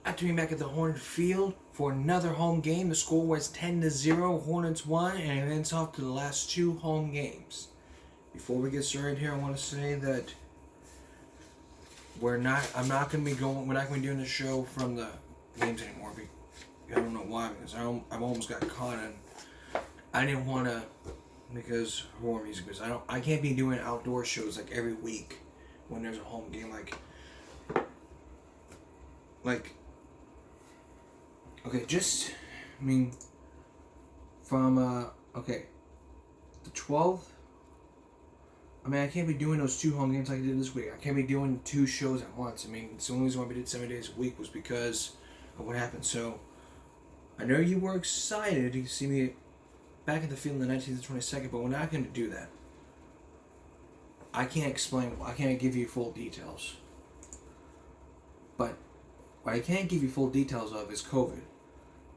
After being back at the Hornet Field for another home game, the score was 10-0. Hornets won, and it ends off to the last two home games. Before we get started here, I want to say that we're not going to be doing the show from the games anymore. I don't know why, because I've almost got caught in. I didn't want to, because horror music, because I can't be doing outdoor shows like every week when there's a home game, okay, from, the 12th, I can't be doing those two home games like I did this week. I can't be doing two shows at once. It's the only reason why we did 7 days a week was because of what happened. So, I know you were excited to see me back in the field on the 19th and 22nd, but we're not going to do that. I can't give you full details. But what I can't give you full details of is COVID.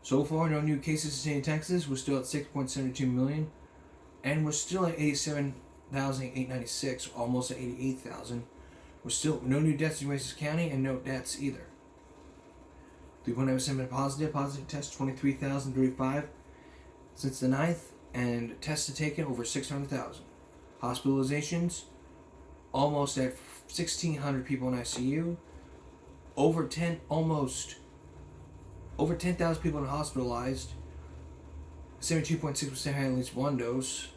So far, no new cases in Texas. We're still at 6.72 million. And we're still at 87,896, almost at 88,000. We're still no new deaths in Oasis County and no deaths either. 3.9% positive test 23,035 since the 9th, and tests taken over 600,000. Hospitalizations almost at 1,600 people in ICU. Over 10,000 people hospitalized. 72.6% had at least one dose.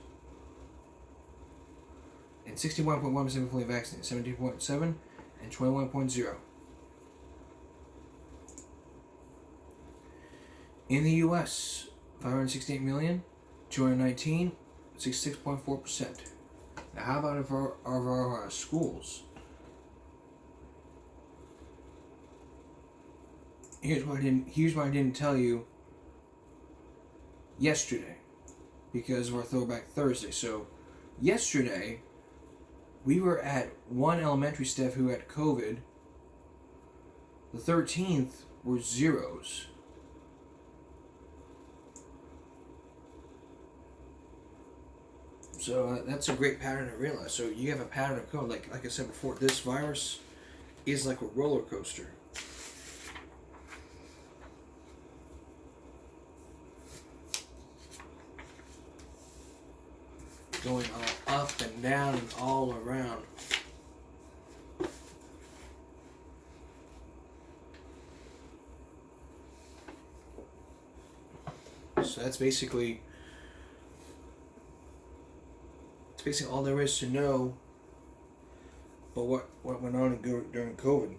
And 61.1% fully vaccinated. 17.7 and 21.0. In the U.S., 568,219, 66.4%. Now, how about of our schools? Here's what I didn't tell you yesterday, because of our Throwback Thursday. So, yesterday, we were at one elementary staff who had COVID. The 13th were zeros. So that's a great pattern to realize. So you have a pattern of COVID. Like I said before, this virus is like a roller coaster. Going all up and down and all around. So that's basically all there is to know about what went on during COVID.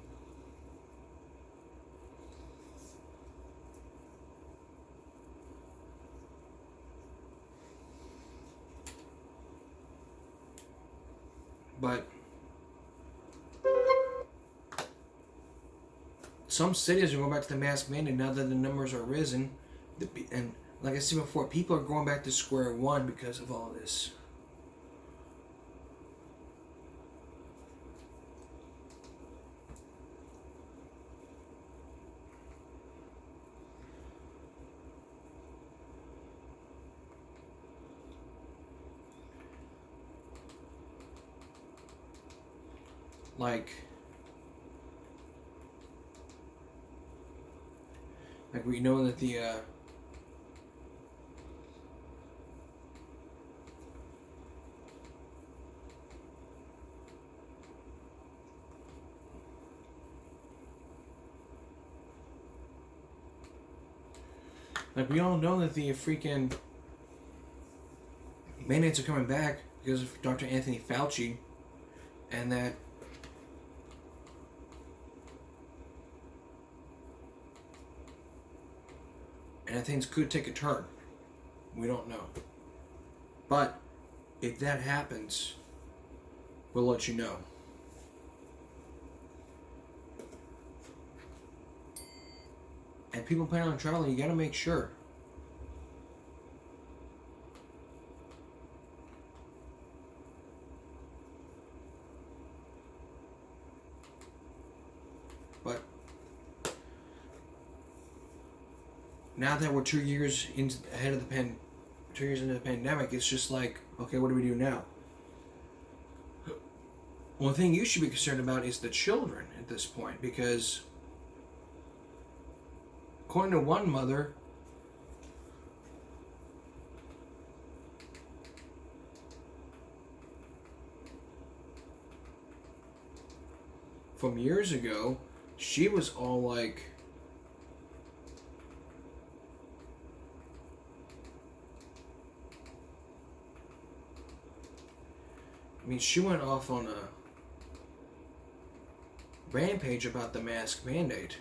But some cities are going back to the mask mandate now that the numbers are risen. And like I said before, people are going back to square one because of all this. Like we know that the we all know that the freaking mandates are coming back because of Dr. Anthony Fauci, and that things could take a turn. We don't know. But if that happens, we'll let you know. And people planning on traveling, you gotta make sure. But now that we're 2 years into the pandemic, it's just like, okay, what do we do now? One thing you should be concerned about is the children at this point, because According to one mother, from years ago, she was all like, I mean, she went off on a rampage about the mask mandate.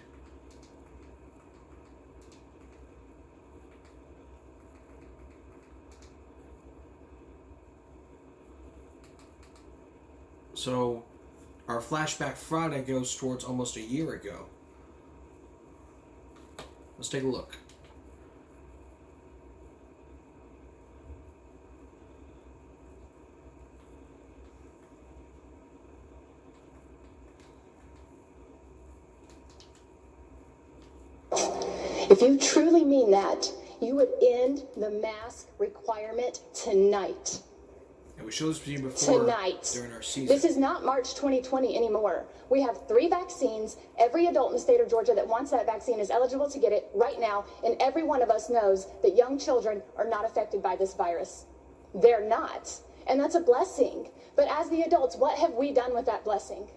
So, our Flashback Friday goes towards almost a year ago. Let's take a look. If you truly mean that, you would end the mask requirement tonight. And we showed this to you before Tonight. during our season. This is not March 2020 anymore. We have 3 vaccines. Every adult in the state of Georgia that wants that vaccine is eligible to get it right now. And every one of us knows that young children are not affected by this virus. They're not. And that's a blessing. But as the adults, what have we done with that blessing?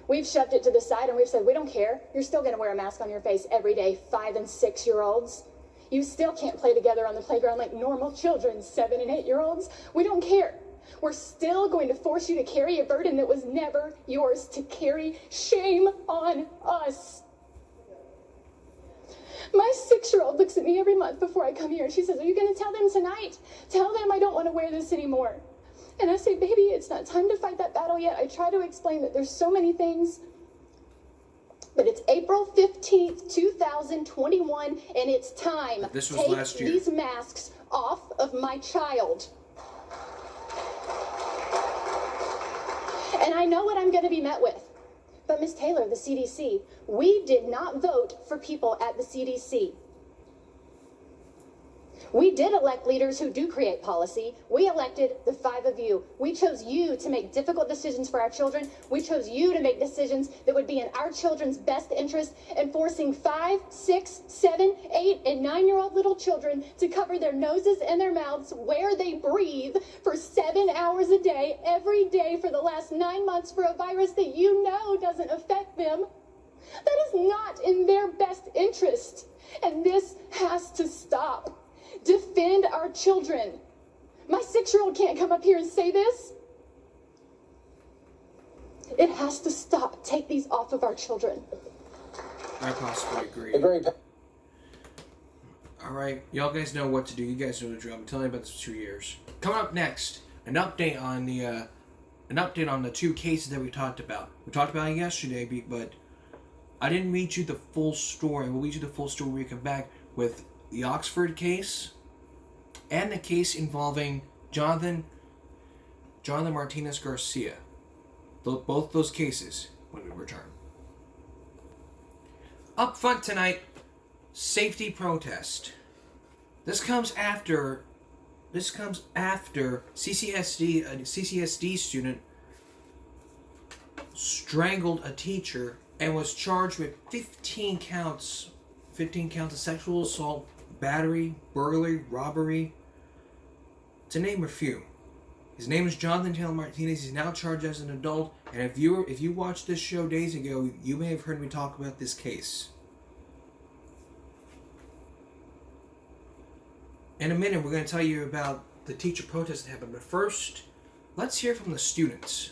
We've shoved it to the side and we've said, we don't care. You're still going to wear a mask on your face every day, 5 and 6-year-olds. You still can't play together on the playground like normal children, 7 and 8-year-olds. We don't care. We're still going to force you to carry a burden that was never yours to carry. Shame on us. My 6-year-old looks at me every month before I come here and she says, are you going to tell them tonight? Tell them I don't want to wear this anymore. And I say, baby, it's not time to fight that battle yet. I try to explain that there's so many things. But it's April 15th, 2021, and it's time. This was Take last year. These masks off of my child. And I know what I'm going to be met with. But Ms. Taylor, the CDC, we did not vote for people at the CDC. We did elect leaders who do create policy. We elected the 5 of you. We chose you to make difficult decisions for our children. We chose you to make decisions that would be in our children's best interest, and forcing 5, 6, 7, 8, and 9-year-old little children to cover their noses and their mouths where they breathe for 7 hours a day, every day for the last 9 months for a virus that you know doesn't affect them. That is not in their best interest. And this has to stop. Defend our children. My 6-year-old can't come up here and say this. It has to stop. Take these off of our children. I possibly agree. Alright, y'all guys know what to do. You guys know the drill. I'm telling you about this for 2 years. Coming up next, an update on the 2 cases that we talked about. We talked about it yesterday, but I didn't read you the full story. We'll read you the full story when we come back with the Oxford case and the case involving Jonathan Martinez Garcia. Both those cases when we return. Up front tonight, safety protest. This comes after CCSD, a CCSD student strangled a teacher and was charged with 15 counts of sexual assault, battery, burglary, robbery, to name a few. His name is Jonathan Taylor Martinez. He's now charged as an adult, and if you watched this show days ago, you may have heard me talk about this case. In a minute, we're going to tell you about the teacher protest that happened, but first, let's hear from the students.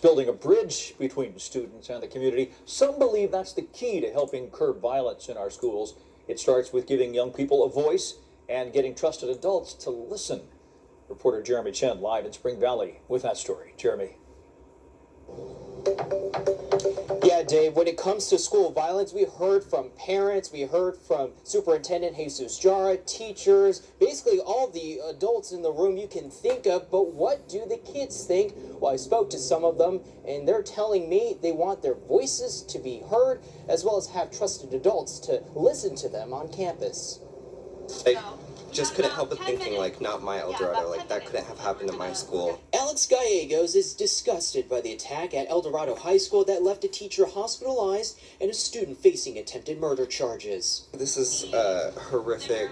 Building a bridge between students and the community. Some believe that's the key to helping curb violence in our schools. It starts with giving young people a voice and getting trusted adults to listen. Reporter Jeremy Chen live in Spring Valley with that story. Jeremy. Yeah, Dave, when it comes to school violence, we heard from parents, we heard from Superintendent Jesus Jara, teachers, basically all the adults in the room you can think of, but what do the kids think? Well, I spoke to some of them, and they're telling me they want their voices to be heard, as well as have trusted adults to listen to them on campus. I just couldn't help but thinking, like, not my Eldorado, like, that couldn't have happened at my school. Alex Gallegos is disgusted by the attack at El Dorado High School that left a teacher hospitalized and a student facing attempted murder charges. This is a horrific,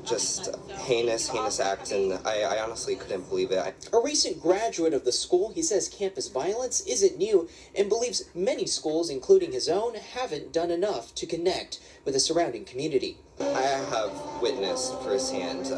just heinous act, and I honestly couldn't believe it. A recent graduate of the school, he says campus violence isn't new and believes many schools, including his own, haven't done enough to connect with the surrounding community. I have witnessed firsthand,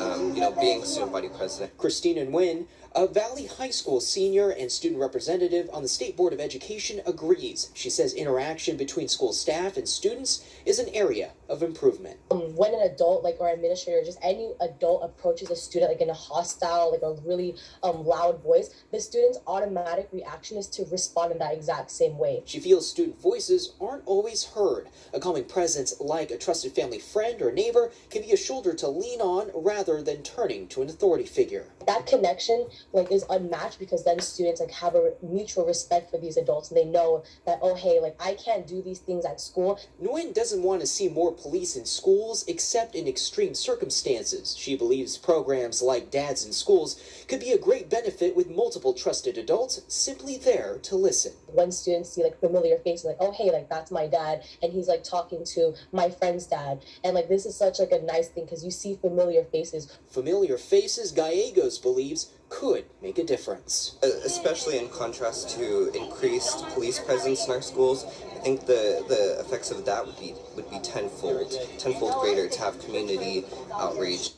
being student body president. Christina Nguyen, a Valley High School senior and student representative on the State Board of Education, agrees. She says interaction between school staff and students is an area of improvement. When an adult, or administrator, just any adult approaches a student in a hostile, a really loud voice, the student's automatic reaction is to respond in that exact same way. She feels student voices aren't always heard. A calming presence like a trusted family friend or neighbor can be a shoulder to lean on rather than turning to an authority figure. That connection is unmatched because then students have a mutual respect for these adults, and they know that, oh hey, I can't do these things at school. Nguyen doesn't want to see more police in schools except in extreme circumstances. She believes programs like Dads in Schools could be a great benefit with multiple trusted adults simply there to listen. When students see familiar faces, oh hey, that's my dad, and he's talking to my friend's dad, and this is such a nice thing because you see familiar faces. Familiar faces, Gallegos believes, could make a difference. Especially in contrast to increased police presence in our schools, I think the effects of that would be tenfold greater to have community outreach.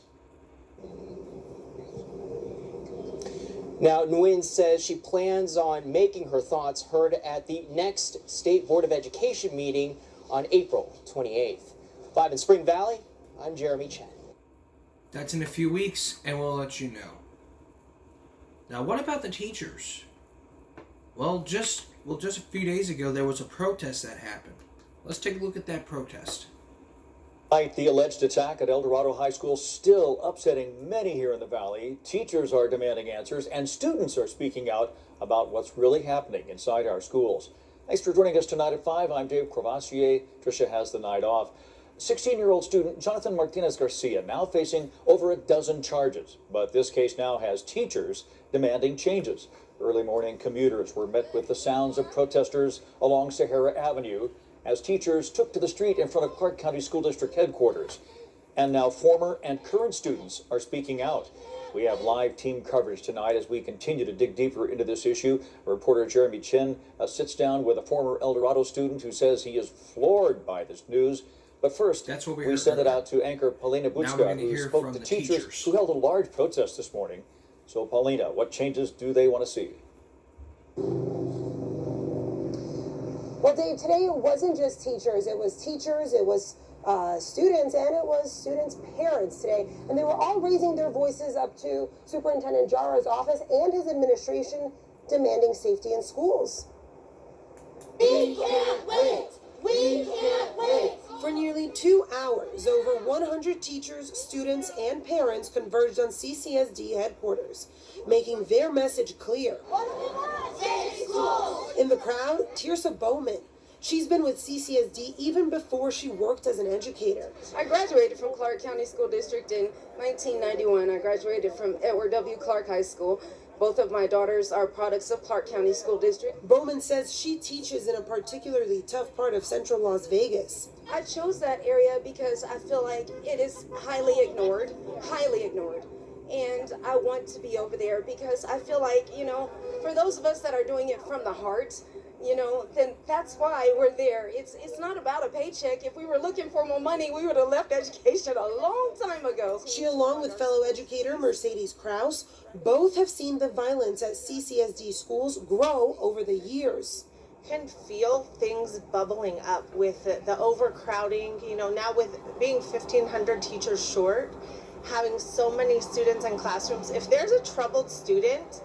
Now, Nguyen says she plans on making her thoughts heard at the next State Board of Education meeting on April 28th. Live in Spring Valley, I'm Jeremy Chen. That's in a few weeks, and we'll let you know. Now, what about the teachers? Well, just a few days ago, there was a protest that happened. Let's take a look at that protest. Despite the alleged attack at El Dorado High School still upsetting many here in the Valley, teachers are demanding answers and students are speaking out about what's really happening inside our schools. Thanks for joining us tonight at 5. I'm Dave Crevassier. Tricia has the night off. 16-year-old student Jonathan Martinez Garcia now facing over a dozen charges, but this case now has teachers demanding changes. Early morning commuters were met with the sounds of protesters along Sahara Avenue as teachers took to the street in front of Clark County School District headquarters. And now former and current students are speaking out. We have live team coverage tonight as we continue to dig deeper into this issue. Reporter Jeremy Chen sits down with a former El Dorado student who says he is floored by this news. But first, we send it out to anchor Paulina Butzka, who spoke to teachers who held a large protest this morning. So, Paulina, what changes do they want to see? Well, Dave, today it wasn't just teachers. It was students, and it was students' parents today. And they were all raising their voices up to Superintendent Jara's office and his administration, demanding safety in schools. We can't wait! We can't wait! For nearly 2 hours, over 100 teachers, students, and parents converged on CCSD headquarters, making their message clear. In the crowd, Tirsa Bowman. She's been with CCSD even before she worked as an educator. I graduated from Clark County School District in 1991. I graduated from Edward W. Clark High School. Both of my daughters are products of Clark County School District. Bowman says she teaches in a particularly tough part of central Las Vegas. I chose that area because I feel like it is highly ignored. And I want to be over there because I feel like, for those of us that are doing it from the heart, then that's why we're there. It's not about a paycheck. If we were looking for more money, we would have left education a long time ago. She, along with fellow educator Mercedes Krause, both have seen the violence at CCSD schools grow over the years. Can feel things bubbling up with the overcrowding, now with being 1,500 teachers short, having so many students in classrooms. If there's a troubled student,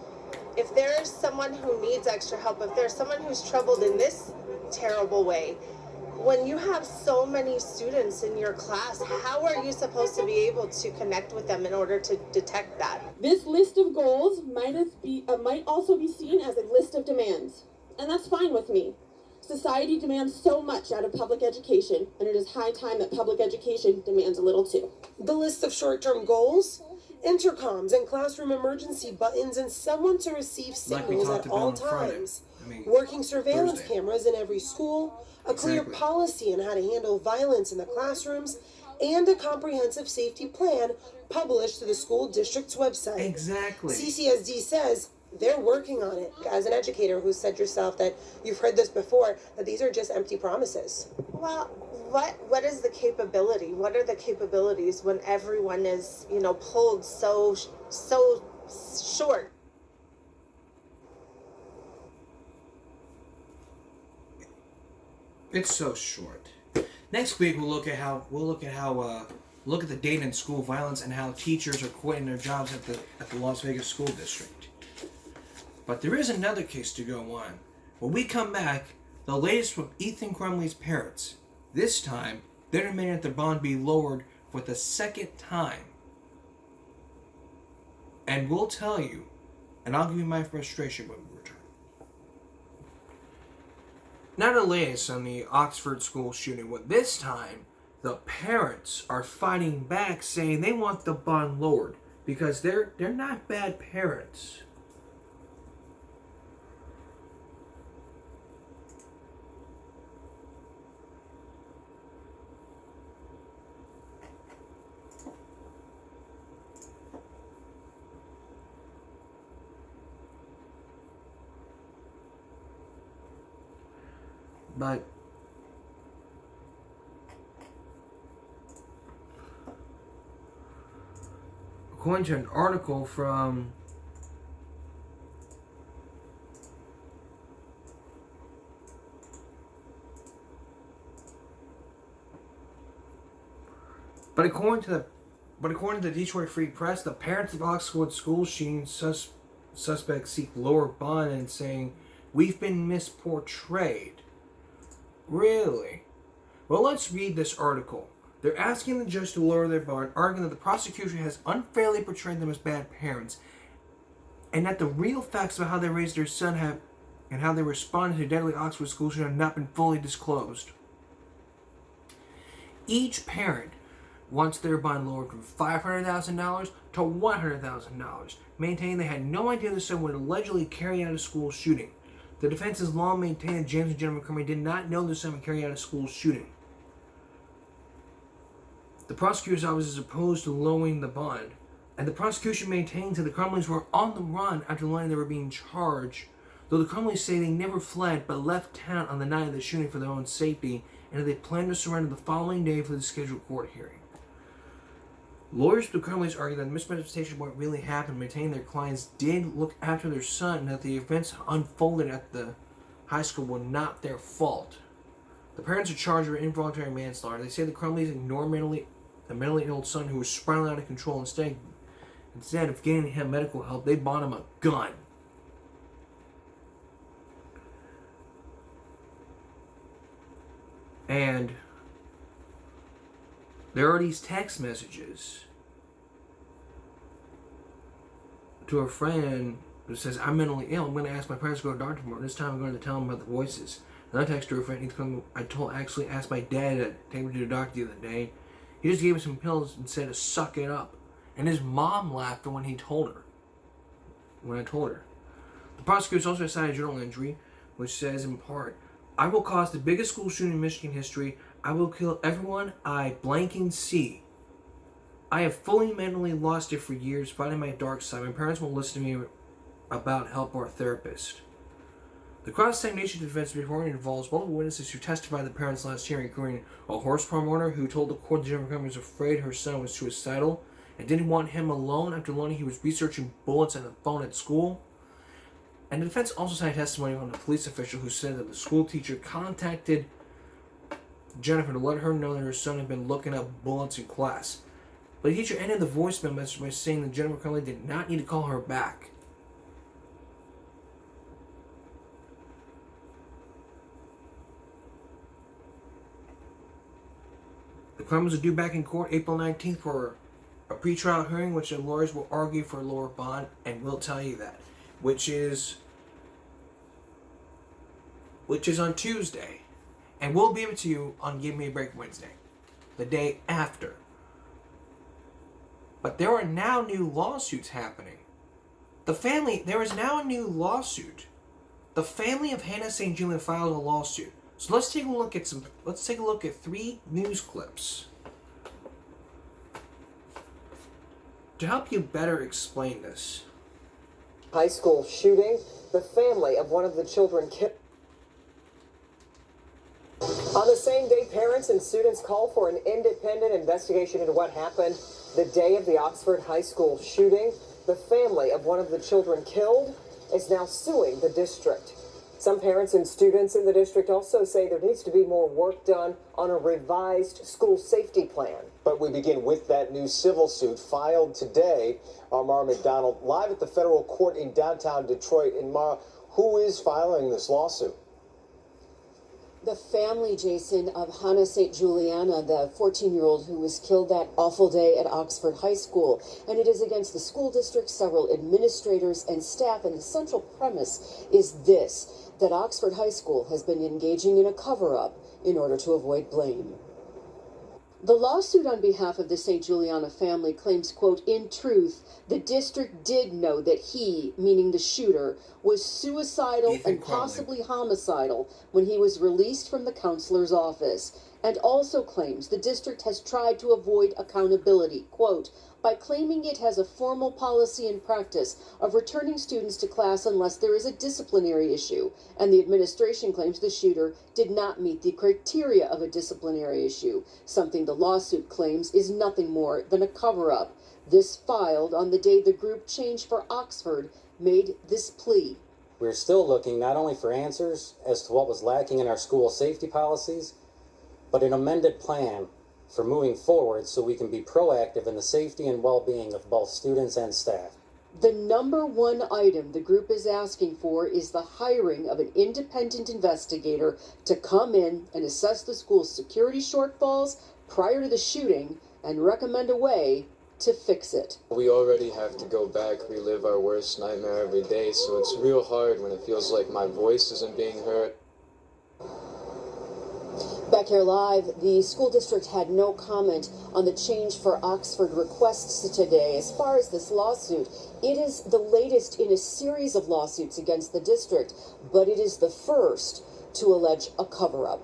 if there's someone who needs extra help, if there's someone who's troubled in this terrible way, when you have so many students in your class, how are you supposed to be able to connect with them in order to detect that? This list of goals might also be seen as a list of demands, and that's fine with me. Society demands so much out of public education, and it is high time that public education demands a little too. The list of short-term goals: intercoms and classroom emergency buttons, and someone to receive Like we signals talked at about all on Friday. times. I mean, Working surveillance Thursday. cameras in every school, a clear Exactly. policy on how to handle violence in the classrooms, and a comprehensive safety plan published to the school district's website. Exactly. CCSD says they're working on it. As an educator who said yourself that you've heard this before, that these are just empty promises. Well, what is the capability? What are the capabilities when everyone is, pulled so short? It's so short. Next week we'll look at the data in school violence and how teachers are quitting their jobs at the Las Vegas school district. But there is another case to go on. When we come back, the latest from Ethan Crumley's parents. This time, they're demanding that the bond be lowered for the second time. And we'll tell you, and I'll give you my frustration when we return. Not the latest on the Oxford school shooting, but this time, the parents are fighting back saying they want the bond lowered because they're not bad parents. But according to an article from according to the Detroit Free Press, the parents of Oxford school shooting suspects seek lower bond and saying we've been misportrayed. Really? Well, let's read this article. They're asking the judge to lower their bond, arguing that the prosecution has unfairly portrayed them as bad parents, and that the real facts about how they raised their son and how they responded to deadly Oxford school shooting have not been fully disclosed. Each parent wants their bond lowered from $500,000 to $100,000, maintaining they had no idea the son would allegedly carry out a school shooting. The defense has long maintained that James and Jennifer Crumley did not know the son would carry out a school shooting. The prosecutor's office is opposed to lowering the bond, and the prosecution maintains that the Crumleys were on the run after learning they were being charged, though the Crumleys say they never fled but left town on the night of the shooting for their own safety, and that they plan to surrender the following day for the scheduled court hearing. Lawyers for the Crumleys argue that the misrepresentation of what really happened, maintaining their clients did look after their son, and that the events unfolded at the high school were not their fault. The parents are charged with involuntary manslaughter. They say the Crumleys ignored the mentally ill son who was spiraling out of control. Instead of getting him medical help, they bought him a gun. And there are these text messages to a friend who says, I'm mentally ill. I'm going to ask my parents to go to the doctor tomorrow. This time I'm going to tell them about the voices. And I texted her a friend. I asked my dad to take me to the doctor the other day. He just gave me some pills and said to suck it up. And his mom laughed when I told her. The prosecutors also cited a journal entry, which says in part, I will cause the biggest school shooting in Michigan history. I will kill everyone I blanking see. I have fully mentally lost it for years, fighting my dark side. My parents won't listen to me about help or a therapist. The cross-examination defense before it involves multiple witnesses who testified at the parents' last hearing, including a horse promoter who told the court that Jennifer Crumley was afraid her son was suicidal and didn't want him alone after learning he was researching bullets on the phone at school. And the defense also cited testimony from a police official who said that the school teacher contacted Jennifer to let her know that her son had been looking up bullets in class. But the teacher ended the voicemail message by saying that Jennifer Crumley did not need to call her back. The Crumleys are due back in court April 19th for a pretrial hearing, which the lawyers will argue for a lower bond, and we'll tell you that, which is on Tuesday, and we'll give it to you on Give Me a Break Wednesday, the day after But there are now new lawsuits happening. There is now a new lawsuit. The family of Hannah St. Julian filed a lawsuit. So let's take a look at 3 news clips to help you better explain this. High school shooting, the family of one of the children killed. On the same day, parents and students called for an independent investigation into what happened the day of the Oxford High School shooting. The family of one of the children killed is now suing the district. Some parents and students in the district also say there needs to be more work done on a revised school safety plan. But we begin with that new civil suit filed today. Mara McDonald, live at the federal court in downtown Detroit. And Mara, who is filing this lawsuit? The family, Jason, of Hannah St. Juliana, the 14-year-old who was killed that awful day at Oxford High School. And it is against the school district, several administrators and staff. And the central premise is this, that Oxford High School has been engaging in a cover-up in order to avoid blame. The lawsuit on behalf of the St. Juliana family claims, quote, in truth, the district did know that he, meaning the shooter, was suicidal and possibly homicidal when he was released from the counselor's office, and also claims the district has tried to avoid accountability, quote, by claiming it has a formal policy and practice of returning students to class unless there is a disciplinary issue, and the administration claims the shooter did not meet the criteria of a disciplinary issue, something the lawsuit claims is nothing more than a cover-up. This filed on the day the group Change for Oxford made this plea. We're still looking not only for answers as to what was lacking in our school safety policies, but an amended plan for moving forward so we can be proactive in the safety and well-being of both students and staff. The number one item the group is asking for is the hiring of an independent investigator to come in and assess the school's security shortfalls prior to the shooting and recommend a way to fix it. We already have to go back, relive our worst nightmare every day, so it's real hard when it feels like my voice isn't being heard. Back here live, the school district had no comment on the Change for Oxford requests today. As far as this lawsuit, it is the latest in a series of lawsuits against the district, but it is the first to allege a cover-up.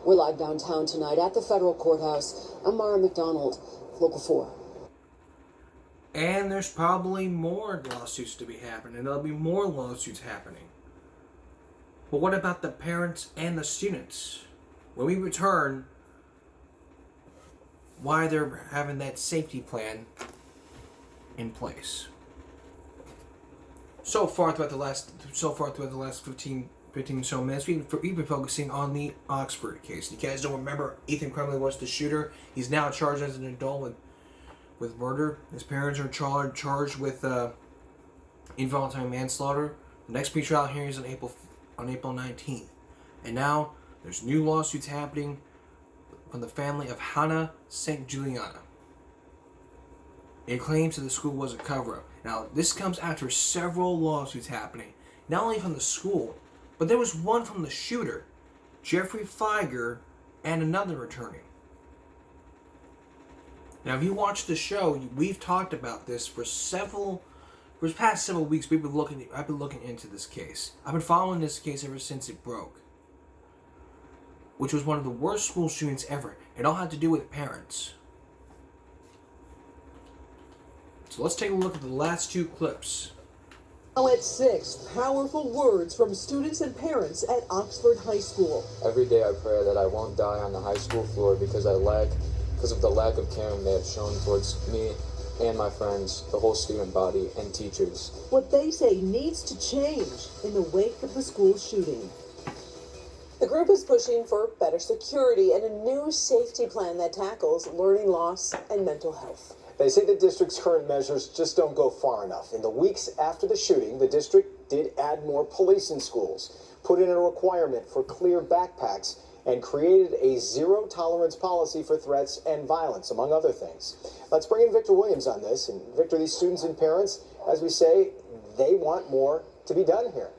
We're live downtown tonight at the federal courthouse. I'm Mara McDonald, Local 4. And there's probably more lawsuits to be happening, and there'll be more lawsuits happening. But what about the parents and the students? When we return, why they're having that safety plan in place. So far throughout the last 15 so minutes, we've been focusing on the Oxford case. You guys don't remember, Ethan Crumley was the shooter. He's now charged as an adult with murder. His parents are charged with involuntary manslaughter. The next pre-trial hearing is on April 19th. And now there's new lawsuits happening from the family of Hannah St. Juliana. It claims that the school was a cover-up. Now, this comes after several lawsuits happening, not only from the school, but there was one from the shooter, Jeffrey Fieger, and another attorney. Now, if you watch the show, we've talked about this for the past several weeks. I've been looking into this case. I've been following this case ever since it broke, which was one of the worst school shootings ever. It all had to do with parents. So let's take a look at the last 2 clips. Now at 6, powerful words from students and parents at Oxford High School. Every day I pray that I won't die on the high school floor because of the lack of caring they have shown towards me and my friends, the whole student body, and teachers. What they say needs to change in the wake of the school shooting. The group is pushing for better security and a new safety plan that tackles learning loss and mental health. They say the district's current measures just don't go far enough. In the weeks after the shooting, the district did add more police in schools, put in a requirement for clear backpacks, and created a zero-tolerance policy for threats and violence, among other things. Let's bring in Victor Williams on this. And Victor, these students and parents, as we say, they want more to be done here.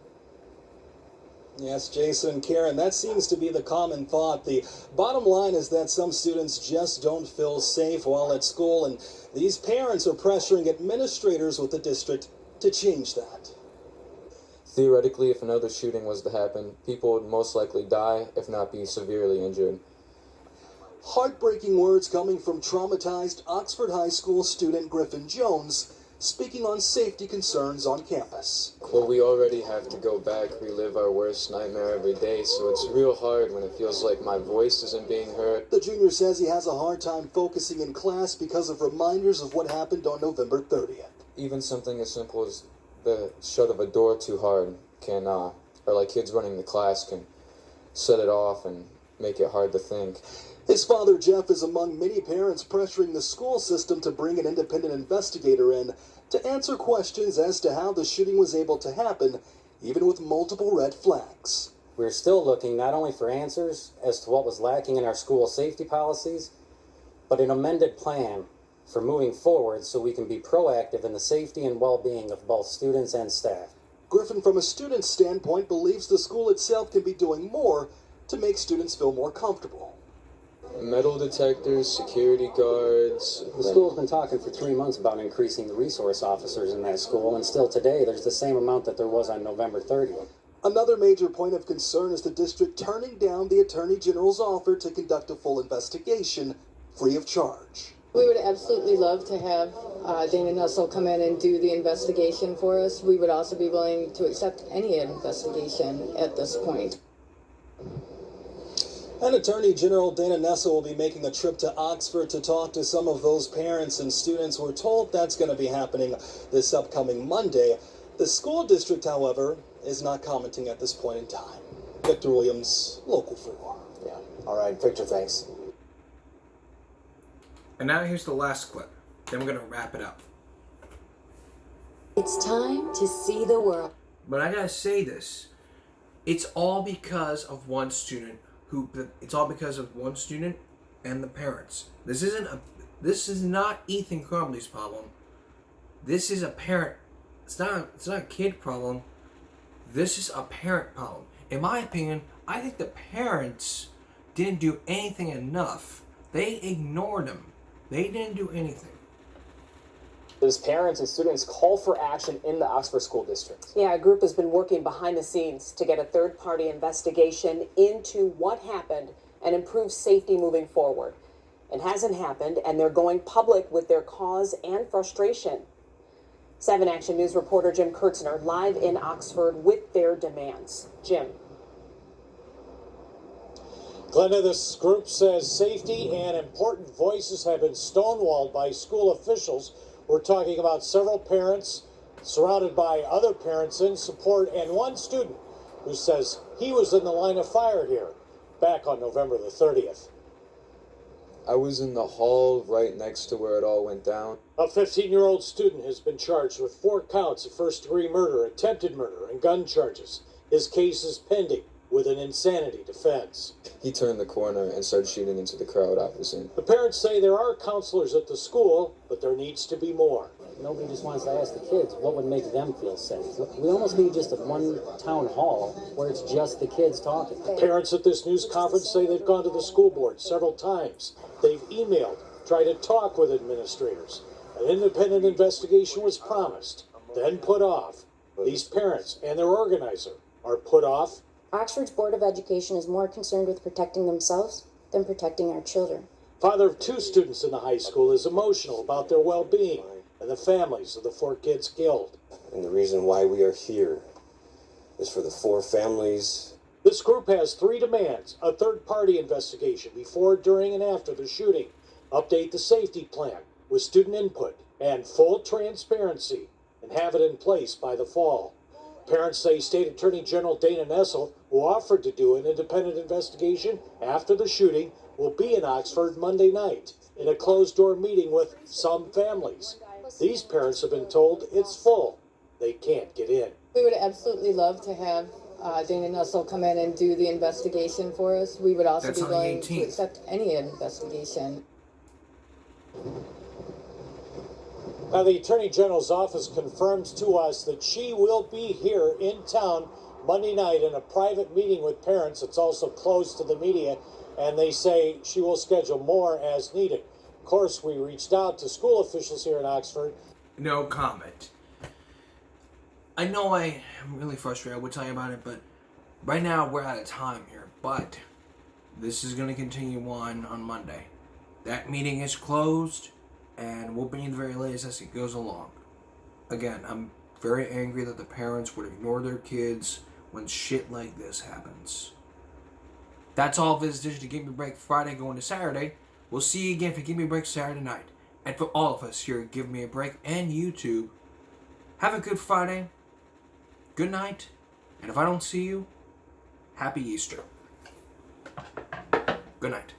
Yes, Jason and Karen, that seems to be the common thought. The bottom line is that some students just don't feel safe while at school, and these parents are pressuring administrators with the district to change that. Theoretically, if another shooting was to happen, people would most likely die, if not be severely injured. Heartbreaking words coming from traumatized Oxford High School student Griffin Jones, speaking on safety concerns on campus. Well, we already have to go back, relive our worst nightmare every day, so it's real hard when it feels like my voice isn't being heard. The junior says he has a hard time focusing in class because of reminders of what happened on November 30th. Even something as simple as the shut of a door too hard can, or like kids running the class can set it off and make it hard to think. His father, Jeff, is among many parents pressuring the school system to bring an independent investigator in to answer questions as to how the shooting was able to happen, even with multiple red flags. We're still looking not only for answers as to what was lacking in our school safety policies, but an amended plan for moving forward so we can be proactive in the safety and well-being of both students and staff. Griffin, from a student's standpoint, believes the school itself can be doing more to make students feel more comfortable. Metal detectors, security guards. The school's been talking for 3 months about increasing the resource officers in that school, and still today there's the same amount that there was on November 30th. Another major point of concern is the district turning down the Attorney General's offer to conduct a full investigation free of charge. We would absolutely love to have Dana Nussel come in and do the investigation for us. We would also be willing to accept any investigation at this point. And Attorney General Dana Nessel will be making a trip to Oxford to talk to some of those parents and students. We're told that's going to be happening this upcoming Monday. The school district, however, is not commenting at this point in time. Victor Williams, Local 4. Yeah. All right, Victor, thanks. And now here's the last clip. Then we're going to wrap it up. It's time to see the world. But I got to say this. It's all because of one student. It's all because of one student and the parents. This is not Ethan Crumley's problem. This is a parent. It's not a kid problem. This is a parent problem. In my opinion, I think the parents didn't do anything enough. They ignored him. They didn't do anything. As parents and students call for action in the Oxford School District. Yeah, a group has been working behind the scenes to get a third-party investigation into what happened and improve safety moving forward. It hasn't happened, and they're going public with their cause and frustration. 7 Action News reporter Jim Kurtzner live in Oxford with their demands. Jim. Glenda, this group says safety and important voices have been stonewalled by school officials. We're talking about several parents surrounded by other parents in support and one student who says he was in the line of fire here back on November the 30th. I was in the hall right next to where it all went down. A 15-year-old student has been charged with 4 counts of first-degree murder, attempted murder, and gun charges. His case is pending with an insanity defense. He turned the corner and started shooting into the crowd opposite. The parents say there are counselors at the school, but there needs to be more. Nobody just wants to ask the kids what would make them feel safe. We almost need just one town hall where it's just the kids talking. Parents at this news conference say they've gone to the school board several times. They've emailed, tried to talk with administrators. An independent investigation was promised, then put off. These parents and their organizer are put off. Oxford's Board of Education is more concerned with protecting themselves than protecting our children. Father of 2 students in the high school is emotional about their well-being and the families of the 4 kids killed. And the reason why we are here is for the 4 families. This group has 3 demands: a third-party investigation before, during, and after the shooting, update the safety plan with student input, and full transparency, and have it in place by the fall. Parents say State Attorney General Dana Nessel, who offered to do an independent investigation after the shooting, will be in Oxford Monday night in a closed-door meeting with some families. These parents have been told it's full. They can't get in. We would absolutely love to have Dana Nussel come in and do the investigation for us. We would also be willing to accept any investigation. Now, the Attorney General's office confirms to us that she will be here in town Monday night in a private meeting with parents. It's also closed to the media, and they say she will schedule more as needed. Of course, we reached out to school officials here in Oxford. No comment. I know I am really frustrated. I would tell you about it, but right now we're out of time here. But this is going to continue on Monday. That meeting is closed, and we'll bring you the very latest as it goes along. Again, I'm very angry that the parents would ignore their kids when shit like this happens. That's all for this edition of Give Me a Break Friday going to Saturday. We'll see you again for Give Me a Break Saturday night. And for all of us here at Give Me a Break and YouTube, have a good Friday, good night, and if I don't see you, Happy Easter. Good night.